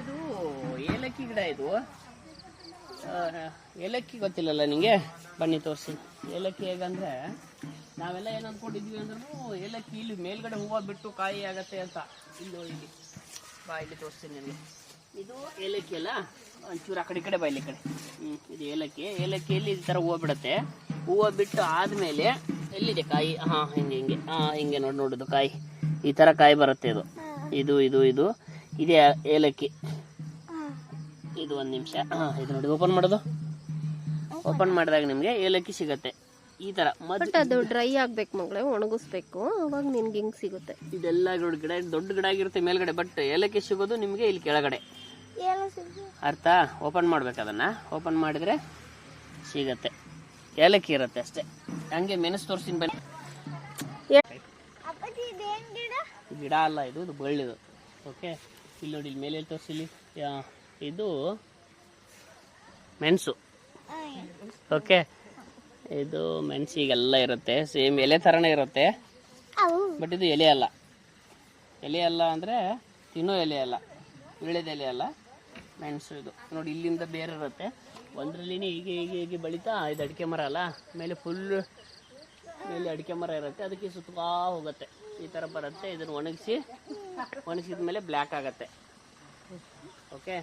ಇದು ಏಲಕ್ಕಿ ಗಿಡ ಇದು. ಏಲಕ್ಕಿ ಗೊತ್ತಿಲ್ಲಲ್ಲ ನಿಂಗೆ? ಬನ್ನಿ ತೋರಿಸಿ. ಏಲಕ್ಕಿ ಹೇಗಂದ್ರೆ ನಾವೆಲ್ಲ ಏನು ಅಂದ್ಕೊಂಡಿದ್ವಿ ಅಂದ್ರೂ ಏಲಕ್ಕಿ ಇಲ್ಲಿ ಮೇಲ್ಗಡೆ ಹೂವು ಬಿಟ್ಟು ಕಾಯಿ ಆಗತ್ತೆ ಅಂತ. ಇಲ್ಲಿ ಇಲ್ಲಿ ಬಾ, ಇಲ್ಲಿ ತೋರಿಸ್ತೀನಿ ನನಗೆ. ಇದು ಏಲಕ್ಕಿ ಅಲ್ಲ, ಒಂಚೂರು ಆ ಕಡೆ ಬಾ, ಇಲ್ಲಿ ಕಡೆ. ಇದು ಏಲಕ್ಕಿ. ಏಲಕ್ಕಿಯಲ್ಲಿ ಈ ಥರ ಹೂವು ಬಿಡುತ್ತೆ. ಹೂವು ಬಿಟ್ಟು ಆದಮೇಲೆ ಎಲ್ಲಿದೆ ಕಾಯಿ? ಹಾಂ, ಹಿಂಗೆ ಹಿಂಗೆ ಹಿಂಗೆ ನೋಡೋದು ಕಾಯಿ. ಈ ಥರ ಕಾಯಿ ಬರುತ್ತೆ. ಇದು ಇದು ಇದು ಇದು ಇದೇ ಏಲಕ್ಕಿ. ಇದು ಒಂದು ನಿಮಿಷ. ಇದು ನೋಡಿ, ಓಪನ್ ಮಾಡೋದು. ಓಪನ್ ಮಾಡಿದಾಗ ನಿಮಗೆ ಏಲಕ್ಕಿ ಸಿಗತ್ತೆ ಈ ತರ. ಬಟ್ ಅದು ಡ್ರೈ ಆಗ್ಬೇಕು ಮಗಳೇ, ಒಣಗಿಸ್ಬೇಕು, ಅವಾಗ ನಿಮ್ಗೆ ಹಿಂಗ್ ಸಿಗುತ್ತೆ. ಇದೆಲ್ಲ ಗಿಡ ದೊಡ್ಡ ಗಿಡ ಆಗಿರುತ್ತೆ ಮೇಲ್ಗಡೆ, ಬಟ್ ಏಲಕ್ಕಿ ಸಿಗೋದು ನಿಮಗೆ ಇಲ್ಲಿ ಕೆಳಗಡೆ. ಅರ್ಥ? ಓಪನ್ ಮಾಡ್ಬೇಕು ಅದನ್ನ. ಓಪನ್ ಮಾಡಿದ್ರೆ ಸಿಗತ್ತೆ. ಏಲಕ್ಕಿ ಇರುತ್ತೆ ಅಷ್ಟೇ. ಹಂಗೆ ಮೆಣಸು ತೋರಿಸ್ತೀನಿ ಬನ್ನಿ. ಗಿಡ ಅಲ್ಲ, ಇದು ಬಳ್ಳಿದು. ಓಕೆ, ಇಲ್ಲಿ ನೋಡಿ, ಇಲ್ಲಿ ಮೇಲೆ ತೋರಿಸಿಲಿ. ಇದು ಮೆಣಸು. ಓಕೆ, ಇದು ಮೆಣಸಿಗೆಲ್ಲ ಇರುತ್ತೆ, ಸೇಮ್ ಎಲೆ ಥರನೇ ಇರುತ್ತೆ. ಬಟ್ ಇದು ಎಲೆ ಅಲ್ಲ. ಎಲೆ ಅಲ್ಲ ಅಂದರೆ ತಿನ್ನೋ ಎಲೆ ಅಲ್ಲ, ಇಳಿದ ಎಲೆ ಅಲ್ಲ, ಮೆಣಸು. ಇದು ನೋಡಿ, ಇಲ್ಲಿಂದ ಬೇರೆ ಇರುತ್ತೆ. ಒಂದರಲ್ಲಿನೇ ಹೀಗೆ ಹೀಗೆ ಹೀಗೆ ಬೆಳೀತಾ, ಇದು ಅಡಿಕೆ ಮರ ಅಲ್ಲ, ಮೇಲೆ ಫುಲ್ ಮೇಲೆ ಅಡಿಕೆ ಮರ ಇರುತ್ತೆ. ಅದಕ್ಕೆ ಸುತ್ತಾ ಹೋಗುತ್ತೆ, ಈ ಥರ ಬರುತ್ತೆ. ಇದನ್ನು ಒಣಗಿಸಿದ ಮೇಲೆ ಬ್ಲ್ಯಾಕ್ ಆಗುತ್ತೆ. ಓಕೆ.